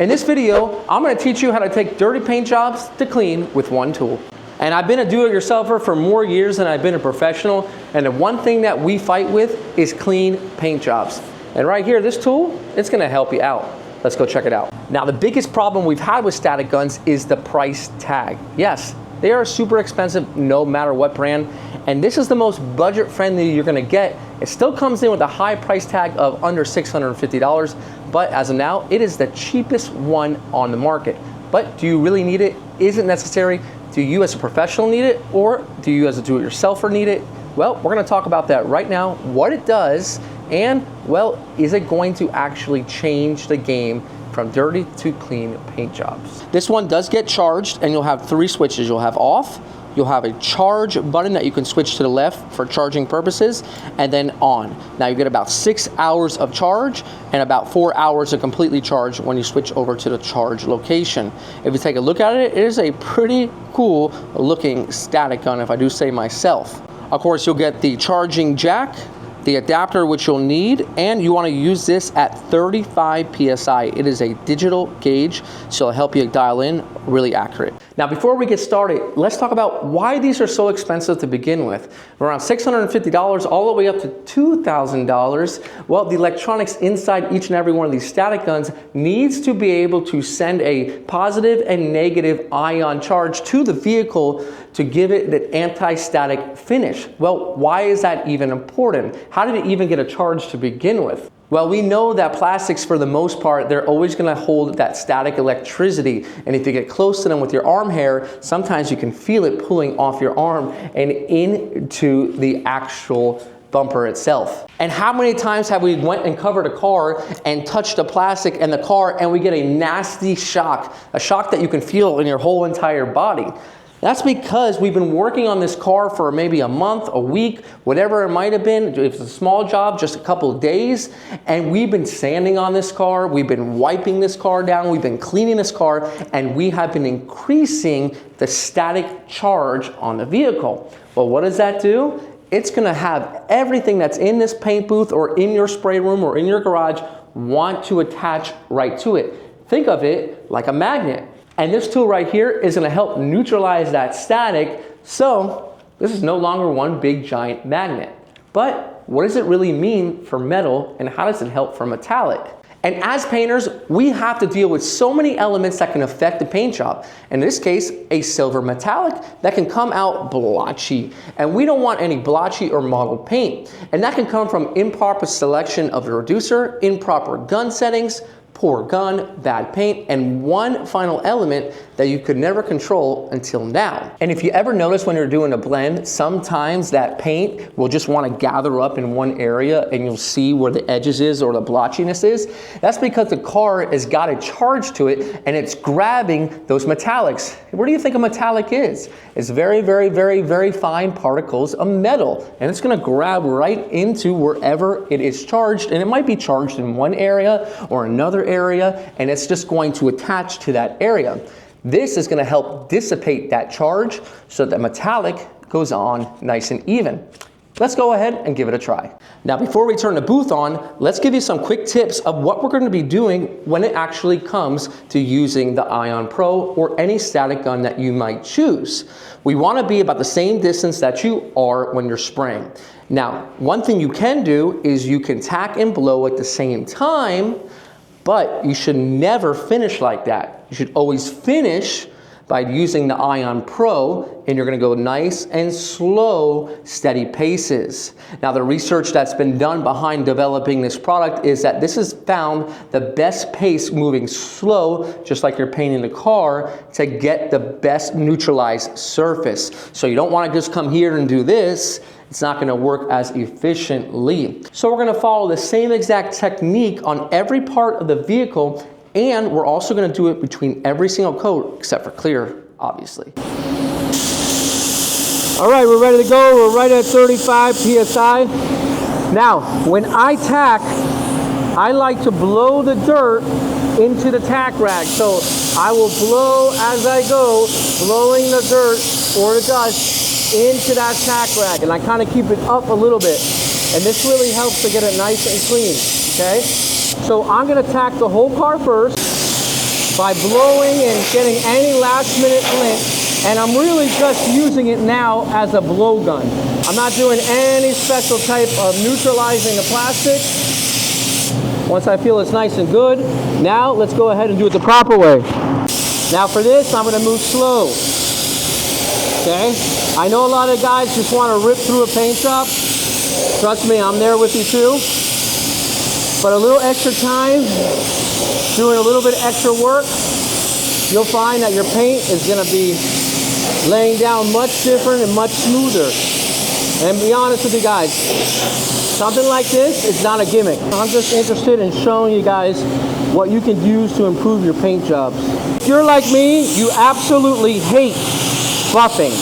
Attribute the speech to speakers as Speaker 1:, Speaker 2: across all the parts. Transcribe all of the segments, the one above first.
Speaker 1: In this video, I'm gonna teach you how to take dirty paint jobs to clean with one tool. And I've been a do-it-yourselfer for more years than I've been a professional, and the one thing that we fight with is clean paint jobs. And right here, this tool, it's gonna help you out. Let's go check it out. Now, the biggest problem we've had with static guns is the price tag. Yes, they are super expensive no matter what brand, and this is the most budget-friendly you're gonna get. It still comes in with a high price tag of under $650, but as of now, it is the cheapest one on the market. But do you really need it? Is it necessary? Do you as a professional need it, or do you as a do-it-yourselfer need it? Well, we're gonna talk about that right now, what it does, and, well, is it going to actually change the game from dirty to clean paint jobs? This one does get charged, and you'll have three switches. You'll have off, you'll have a charge button that you can switch to the left for charging purposes, and then on. Now you get about 6 hours of charge and about 4 hours of completely charged when you switch over to the charge location. If you take a look at it, it is a pretty cool looking static gun, if I do say myself. Of course, you'll get the charging jack, the adapter which you'll need, and you want to use this at 35 PSI. It is a digital gauge, so it'll help you dial in really accurate. Now, before we get started, let's talk about why these are so expensive to begin with. Around $650 all the way up to $2,000. Well, the electronics inside each and every one of these static guns needs to be able to send a positive and negative ion charge to the vehicle to give it the anti-static finish. Well, why is that even important? How did it even get a charge to begin with? Well, we know that plastics, for the most part, they're always gonna hold that static electricity. And if you get close to them with your arm hair, sometimes you can feel it pulling off your arm and into the actual bumper itself. And how many times have we went and covered a car and touched the plastic and the car and we get a nasty shock, a shock that you can feel in your whole entire body? That's because we've been working on this car for maybe a month, a week, whatever it might have been. If it's a small job, just a couple of days, and we've been sanding on this car, we've been wiping this car down, we've been cleaning this car, and we have been increasing the static charge on the vehicle. Well, what does that do? It's gonna have everything that's in this paint booth or in your spray room or in your garage want to attach right to it. Think of it like a magnet. And this tool right here is gonna help neutralize that static, so this is no longer one big giant magnet. But what does it really mean for metal, and how does it help for metallic? And as painters, we have to deal with so many elements that can affect the paint job. In this case, a silver metallic that can come out blotchy. And we don't want any blotchy or mottled paint. And that can come from improper selection of the reducer, improper gun settings, poor gun, bad paint, and one final element that you could never control until now. And if you ever notice when you're doing a blend, sometimes that paint will just want to gather up in one area and you'll see where the edges is or the blotchiness is. That's because the car has got a charge to it and it's grabbing those metallics. Where do you think a metallic is? It's very, very, very, very fine particles of metal, and it's gonna grab right into wherever it is charged, and it might be charged in one area or another area, and it's just going to attach to that area. This is gonna help dissipate that charge so that metallic goes on nice and even. Let's go ahead and give it a try. Now, before we turn the booth on, let's give you some quick tips of what we're going to be doing when it actually comes to using the Ion Pro or any static gun that you might choose. We want to be about the same distance that you are when you're spraying. Now, one thing you can do is you can tack and blow at the same time, but you should never finish like that. You should always finish by using the Ion Pro, and you're gonna go nice and slow, steady paces. Now, the research that's been done behind developing this product is that this has found the best pace moving slow, just like you're painting the car, to get the best neutralized surface. So you don't wanna just come here and do this. It's not gonna work as efficiently. So we're gonna follow the same exact technique on every part of the vehicle, and we're also gonna do it between every single coat, except for clear, obviously. All right, we're ready to go. We're right at 35 PSI. Now, when I tack, I like to blow the dirt into the tack rag. So I will blow as I go, blowing the dirt or the dust into that tack rag. And I kind of keep it up a little bit. And this really helps to get it nice and clean, okay? So I'm gonna tack the whole car first. by blowing and getting any last minute lint. And I'm really just using it now as a blow gun. I'm not doing any special type of neutralizing the plastic. Once I feel it's nice and good, now let's go ahead and do it the proper way. Now for this, I'm gonna move slow. Okay? I know a lot of guys just wanna rip through a paint job. Trust me, I'm there with you too. But a little extra time, doing a little bit extra work, you'll find that your paint is gonna be laying down much different and much smoother. And be honest with you guys, something like this is not a gimmick. I'm just interested in showing you guys what you can use to improve your paint jobs. If you're like me, you absolutely hate buffing,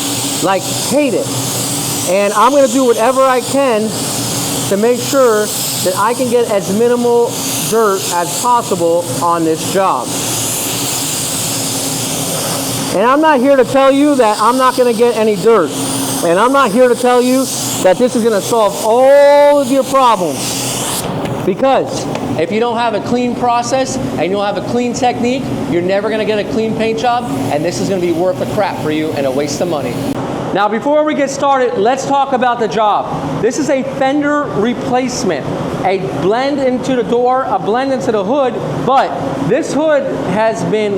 Speaker 1: like hate it. And I'm gonna do whatever I can to make sure that I can get as minimal dirt as possible on this job. And I'm not here to tell you that I'm not gonna get any dirt. And I'm not here to tell you that this is gonna solve all of your problems. Because if you don't have a clean process and you don't have a clean technique, you're never gonna get a clean paint job, and this is gonna be worth the crap for you and a waste of money. Now before we get started, let's talk about the job. This is a fender replacement, a blend into the door, a blend into the hood, but this hood has been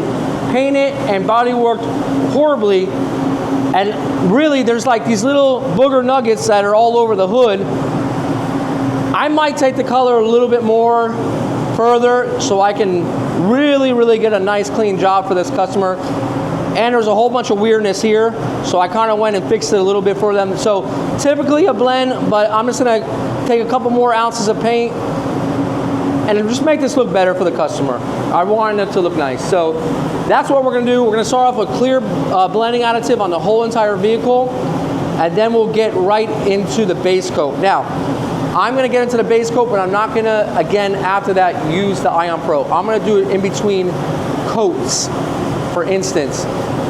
Speaker 1: painted and bodyworked horribly, and really there's like these little booger nuggets that are all over the hood. I might take the color a little bit more further so I can really get a nice clean job for this customer. And there's a whole bunch of weirdness here, so I kind of went and fixed it a little bit for them. So typically a blend, but I'm just gonna take a couple more ounces of paint and just make this look better for the customer. I wanted it to look nice. So that's what we're gonna do. We're gonna start off with clear blending additive on the whole entire vehicle, and then we'll get right into the base coat. Now, I'm gonna get into the base coat, but I'm not gonna, again, after that, use the Ion Pro. I'm gonna do it in between coats. For instance,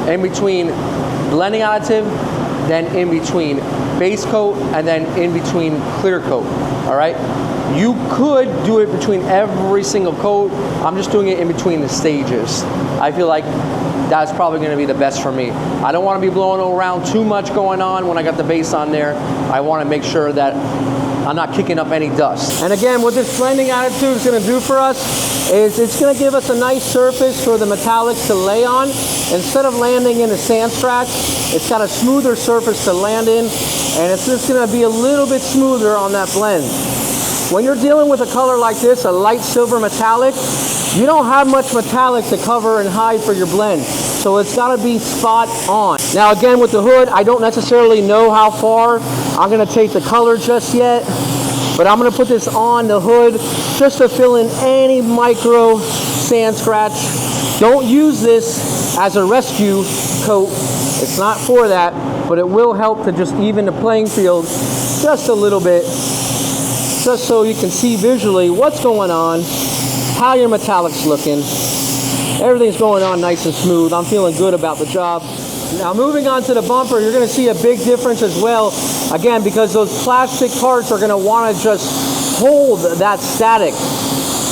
Speaker 1: in between blending additive, then in between base coat, and then in between clear coat, all right? You could do it between every single coat. I'm just doing it in between the stages. I feel like that's probably gonna be the best for me. I don't wanna be blowing around too much going on when I got the base on there. I wanna make sure that I'm not kicking up any dust. And again, what this blending additive is gonna do for us is it's gonna give us a nice surface for the metallics to lay on. Instead of landing in a sand scratch, it's got a smoother surface to land in, and it's just gonna be a little bit smoother on that blend. When you're dealing with a color like this, a light silver metallic, you don't have much metallic to cover and hide for your blend. So it's gotta be spot on. Now again, with the hood, I don't necessarily know how far I'm gonna take the color just yet, but I'm gonna put this on the hood just to fill in any micro sand scratch. Don't use this as a rescue coat. It's not for that, but it will help to just even the playing field just a little bit, just so you can see visually what's going on, how your metallic's looking. Everything's going on nice and smooth. I'm feeling good about the job. Now moving on to the bumper, you're gonna see a big difference as well. Again, because those plastic parts are gonna wanna just hold that static.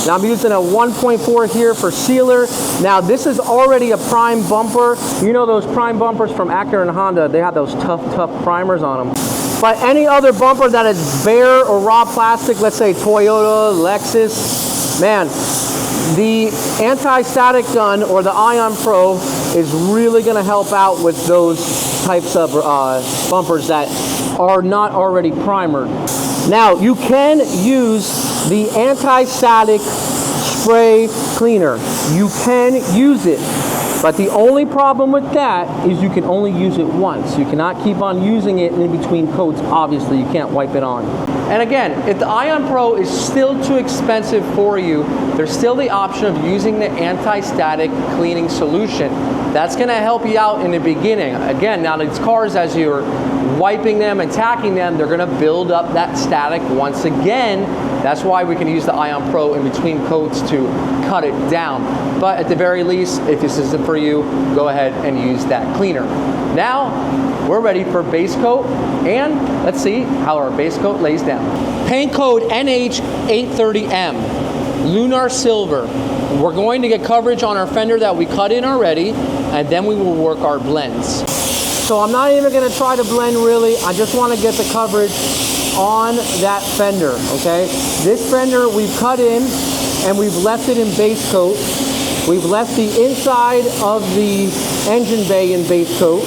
Speaker 1: Now I'm using a 1.4 here for sealer. Now this is already a prime bumper. You know those prime bumpers from Acura and Honda, they have those tough primers on them. But any other bumper that is bare or raw plastic, let's say Toyota, Lexus, man, the anti-static gun or the Ion Pro is really gonna help out with those types of bumpers that are not already primered. Now, you can use the anti-static spray cleaner. You can use it, but the only problem with that is you can only use it once. You cannot keep on using it in between coats. Obviously, you can't wipe it on. And again, if the Ion Pro is still too expensive for you, there's still the option of using the anti-static cleaning solution. That's gonna help you out in the beginning. Again, now these cars, as you're wiping them and tacking them, they're gonna build up that static once again. That's why we can use the Ion Pro in between coats to cut it down. But at the very least, if this isn't for you, go ahead and use that cleaner. Now, we're ready for base coat, and let's see how our base coat lays down. Paint code NH830M, Lunar Silver. We're going to get coverage on our fender that we cut in already, and then we will work our blends. So I'm not even gonna try to blend really, I just wanna get the coverage on that fender, okay? This fender we've cut in and we've left it in base coat. We've left the inside of the engine bay in base coat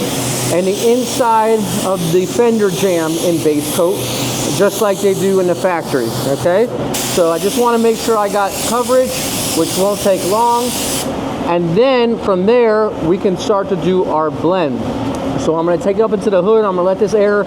Speaker 1: and the inside of the fender jam in base coat, just like they do in the factory, okay? So I just wanna make sure I got coverage, which won't take long. And then from there, we can start to do our blend. So I'm gonna take it up into the hood, I'm gonna let this air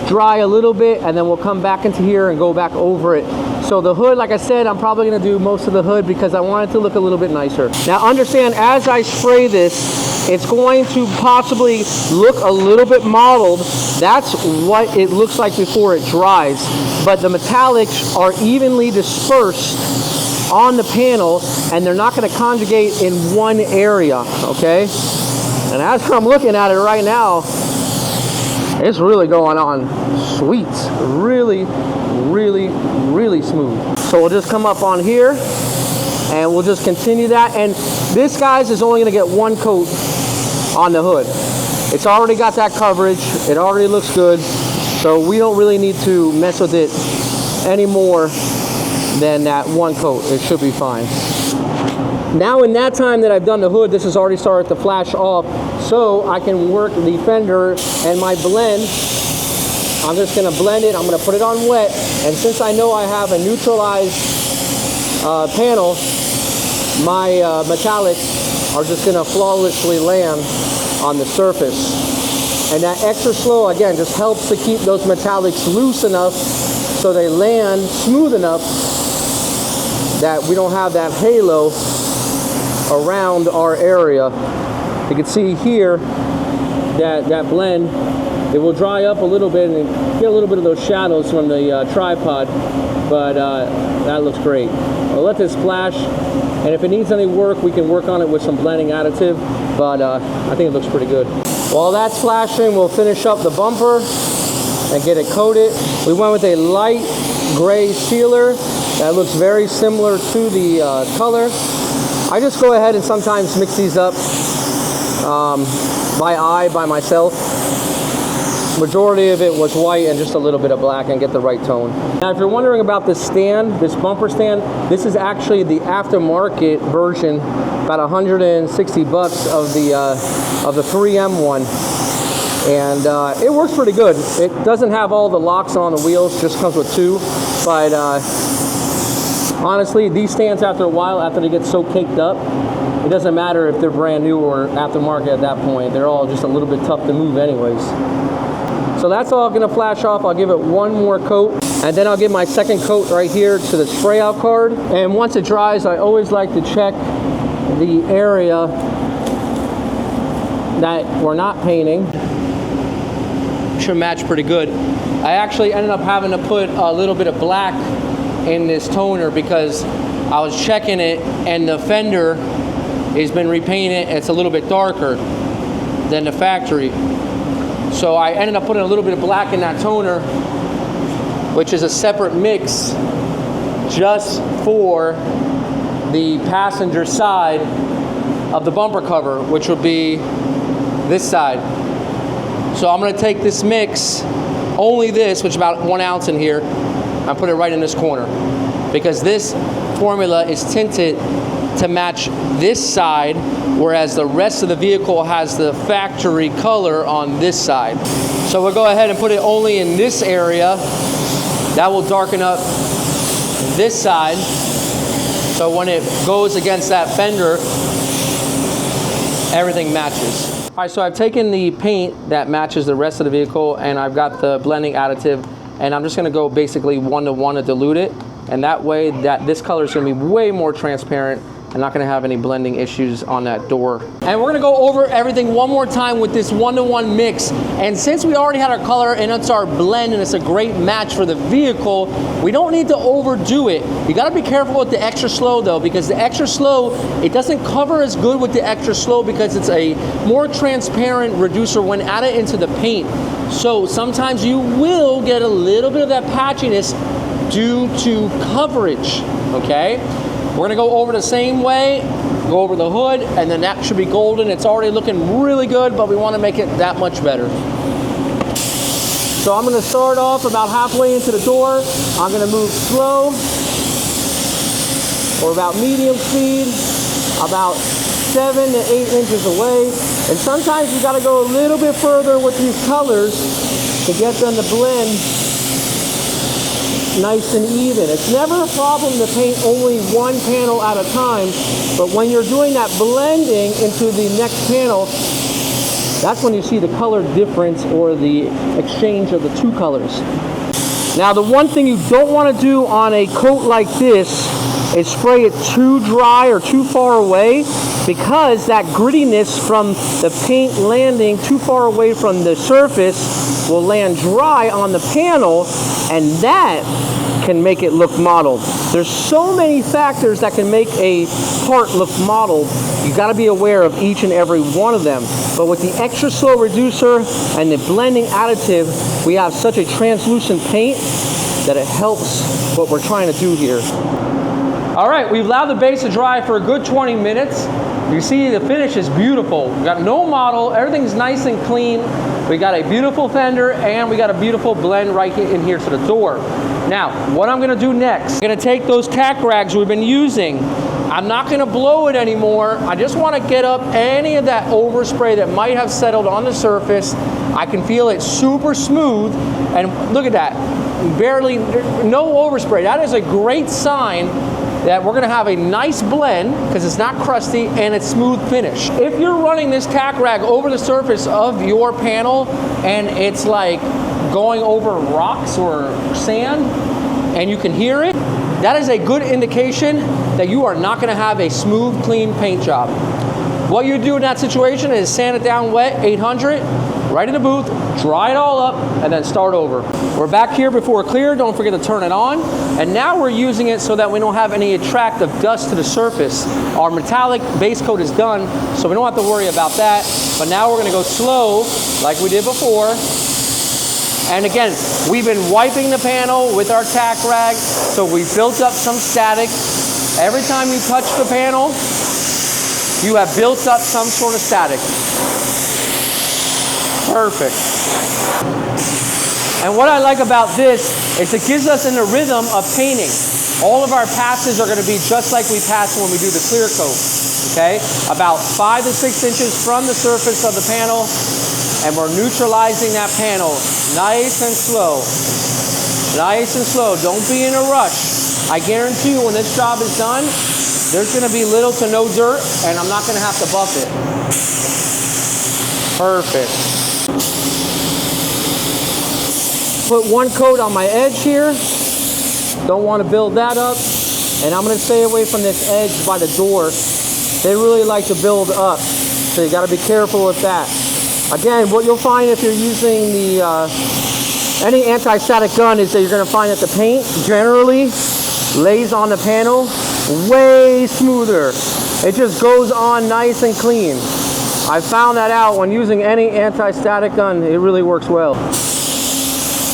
Speaker 1: dry a little bit, and then we'll come back into here and go back over it. So the hood, like I said, I'm probably gonna do most of the hood because I want it to look a little bit nicer. Now understand, as I spray this, it's going to possibly look a little bit mottled. That's what it looks like before it dries. But the metallics are evenly dispersed on the panel, and they're not gonna conjugate in one area, okay? And as I'm looking at it right now, it's really going on sweet. Really, really, really smooth. So we'll just come up on here and we'll just continue that. And this, guys, is only gonna get one coat on the hood. It's already got that coverage. It already looks good. So we don't really need to mess with it any more than that one coat. It should be fine. Now in that time that I've done the hood, this has already started to flash off, so I can work the fender and my blend. I'm just gonna blend it, I'm gonna put it on wet, and since I know I have a neutralized panel, my metallics are just gonna flawlessly land on the surface. And that extra slow, again, just helps to keep those metallics loose enough so they land smooth enough that we don't have that halo around our area. You can see here that blend, it will dry up a little bit and get a little bit of those shadows from the tripod, but that looks great. I'll let this flash, and if it needs any work, we can work on it with some blending additive, but I think it looks pretty good. While that's flashing, we'll finish up the bumper and get it coated. We went with a light gray sealer that looks very similar to the color. I just go ahead and sometimes mix these up by myself. Majority of it was white and just a little bit of black, and get the right tone. Now if you're wondering about this stand, this bumper stand, this is actually the aftermarket version, about 160 bucks of the 3M one. And it works pretty good. It doesn't have all the locks on the wheels, just comes with two, but honestly, these stands after a while, after they get so caked up, it doesn't matter if they're brand new or aftermarket at that point. They're all just a little bit tough to move anyways. So that's all gonna flash off. I'll give it one more coat, and then I'll give my second coat right here to the spray out card. And once it dries, I always like to check the area that we're not painting. Should match pretty good. I actually ended up having to put a little bit of black in this toner because I was checking it and the fender has been repainted. It's a little bit darker than the factory. So I ended up putting a little bit of black in that toner, which is a separate mix just for the passenger side of the bumper cover, which would be this side. So I'm gonna take this mix, only this, which is about 1 ounce in here, and put it right in this corner, because this formula is tinted to match this side, whereas the rest of the vehicle has the factory color on this side. So we'll go ahead and put it only in this area. That will darken up this side, so when it goes against that fender, everything matches. All right, so I've taken the paint that matches the rest of the vehicle, and I've got the blending additive, and I'm just gonna go basically 1-to-1 to dilute it, and that way that this color is gonna be way more transparent. I'm not gonna have any blending issues on that door. And we're gonna go over everything one more time with this 1-to-1 mix. And since we already had our color and it's our blend and it's a great match for the vehicle, we don't need to overdo it. You gotta be careful with the extra slow though, because the extra slow, it doesn't cover as good with the extra slow because it's a more transparent reducer when added into the paint. So sometimes you will get a little bit of that patchiness due to coverage, okay? We're gonna go over the same way, go over the hood, and then that should be golden. It's already looking really good, but we wanna make it that much better. So I'm gonna start off about halfway into the door. I'm gonna move slow, or about medium speed, about 7 to 8 inches away. And sometimes you gotta go a little bit further with these colors to get them to blend nice and even. It's never a problem to paint only one panel at a time, but when you're doing that blending into the next panel, that's when you see the color difference or the exchange of the two colors. Now, the one thing you don't want to do on a coat like this is spray it too dry or too far away, because that grittiness from the paint landing too far away from the surface will land dry on the panel, and that can make it look mottled. There's so many factors that can make a part look mottled. You got to be aware of each and every one of them. But with the extra slow reducer and the blending additive, we have such a translucent paint that it helps what we're trying to do here. All right, we've allowed the base to dry for a good 20 minutes. You see the finish is beautiful. We got no mottle, everything's nice and clean. We got a beautiful fender and we got a beautiful blend right in here to the door. Now, what I'm gonna do next, I'm gonna take those tack rags we've been using. I'm not gonna blow it anymore. I just wanna get up any of that overspray that might have settled on the surface. I can feel it super smooth, and look at that, barely, no overspray. That is a great sign that we're gonna have a nice blend because it's not crusty and it's smooth finish. If you're running this tack rag over the surface of your panel and it's like going over rocks or sand and you can hear it, that is a good indication that you are not gonna have a smooth, clean paint job. What you do in that situation is sand it down wet, 800, right in the booth, dry it all up, and then start over. We're back here before clear, don't forget to turn it on. And now we're using it so that we don't have any attractive dust to the surface. Our metallic base coat is done, so we don't have to worry about that. But now we're gonna go slow, like we did before. And again, we've been wiping the panel with our tack rag, so we built up some static. Every time you touch the panel, you have built up some sort of static. Perfect. And what I like about this is it gives us in the rhythm of painting. All of our passes are going to be just like we pass when we do the clear coat. Okay? About 5 to 6 inches from the surface of the panel, and we're neutralizing that panel nice and slow. Nice and slow. Don't be in a rush. I guarantee you when this job is done, there's going to be little to no dirt, and I'm not going to have to buff it. Perfect. Put one coat on my edge here. Don't want to build that up. And I'm going to stay away from this edge by the door. They really like to build up, so you got to be careful with that. Again, what you'll find if you're using the any anti-static gun is that you're going to find that the paint generally lays on the panel way smoother. It just goes on nice and clean. I found that out when using any anti-static gun. It really works well.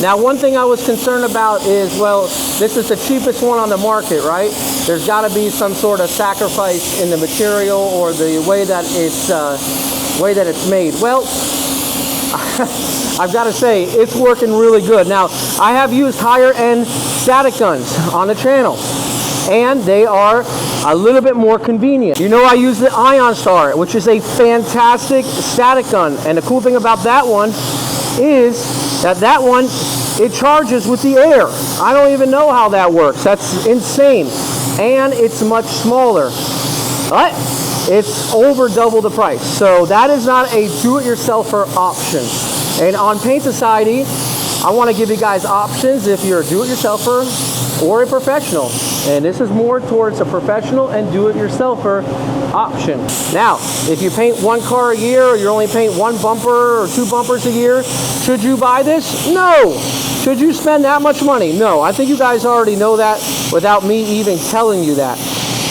Speaker 1: Now, one thing I was concerned about is, well, this is the cheapest one on the market, right? There's got to be some sort of sacrifice in the material or the way that it's made. Well, I've got to say, it's working really good. Now, I have used higher end static guns on the channel, and they are a little bit more convenient. You know, I use the Ion Star, which is a fantastic static gun. And the cool thing about that one is that one, it charges with the air. I don't even know how that works. That's insane. And it's much smaller. But it's over double the price. So that is not a do-it-yourselfer option. And on Paint Society, I want to give you guys options if you're a do-it-yourselfer or a professional. And this is more towards a professional and do-it-yourselfer option. Now, if you paint one car a year, or you only paint one bumper or 2 bumpers a year, should you buy this? No. Should you spend that much money? No. I think you guys already know that without me even telling you that.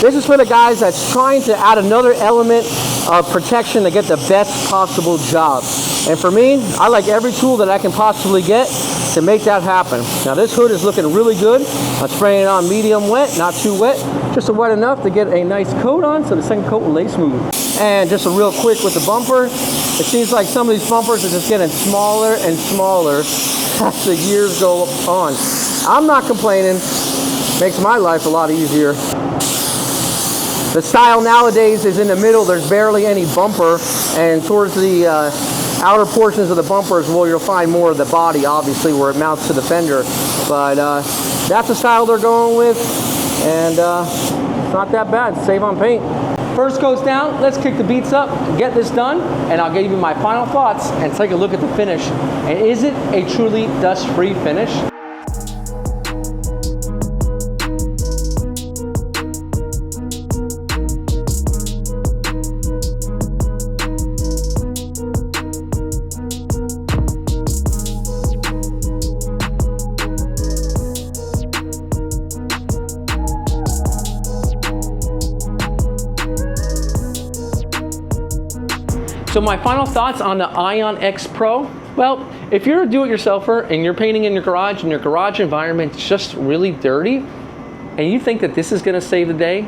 Speaker 1: This is for the guys that's trying to add another element of protection to get the best possible job. And for me, I like every tool that I can possibly get to make that happen. Now this hood is looking really good. I'm spraying it on medium wet, not too wet, just wet enough to get a nice coat on so the second coat will lay smooth. And just a real quick with the bumper, it seems like some of these bumpers are just getting smaller and smaller as the years go on. I'm not complaining, makes my life a lot easier. The style nowadays is in the middle, there's barely any bumper, and towards the outer portions of the bumpers, well, you'll find more of the body, obviously, where it mounts to the fender. But that's the style they're going with, and it's not that bad. Save on paint. First coat's down, let's kick the beats up, get this done, and I'll give you my final thoughts and take a look at the finish. And is it a truly dust-free finish? So my final thoughts on the Ion X Pro. Well, if you're a do-it-yourselfer and you're painting in your garage and your garage environment is just really dirty, and you think that this is gonna save the day,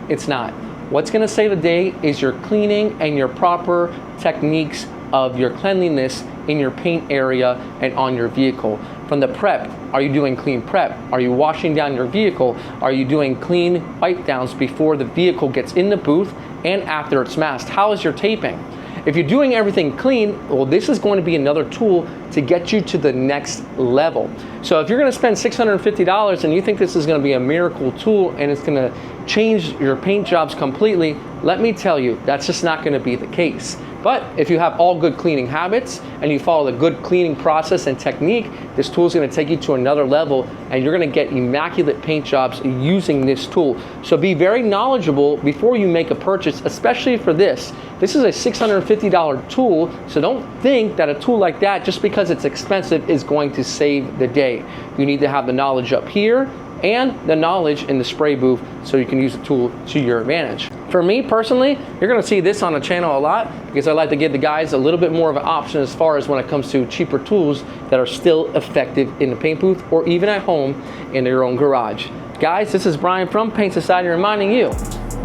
Speaker 1: it's not. What's gonna save the day is your cleaning and your proper techniques of your cleanliness in your paint area and on your vehicle. From the prep, are you doing clean prep? Are you washing down your vehicle? Are you doing clean wipe downs before the vehicle gets in the booth and after it's masked? How is your taping? If you're doing everything clean, well, this is going to be another tool to get you to the next level. So if you're gonna spend $650 and you think this is gonna be a miracle tool and it's gonna change your paint jobs completely, let me tell you, that's just not gonna be the case. But if you have all good cleaning habits and you follow the good cleaning process and technique, this tool is gonna take you to another level and you're gonna get immaculate paint jobs using this tool. So be very knowledgeable before you make a purchase, especially for this. This is a $650 tool, so don't think that a tool like that, just because it's expensive, is going to save the day. You need to have the knowledge up here and the knowledge in the spray booth so you can use the tool to your advantage. For me personally, you're gonna see this on the channel a lot because I like to give the guys a little bit more of an option as far as when it comes to cheaper tools that are still effective in the paint booth or even at home in your own garage. Guys, this is Brian from Paint Society reminding you,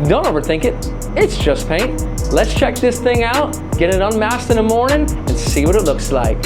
Speaker 1: don't overthink it, it's just paint. Let's check this thing out, get it unmasked in the morning, and see what it looks like.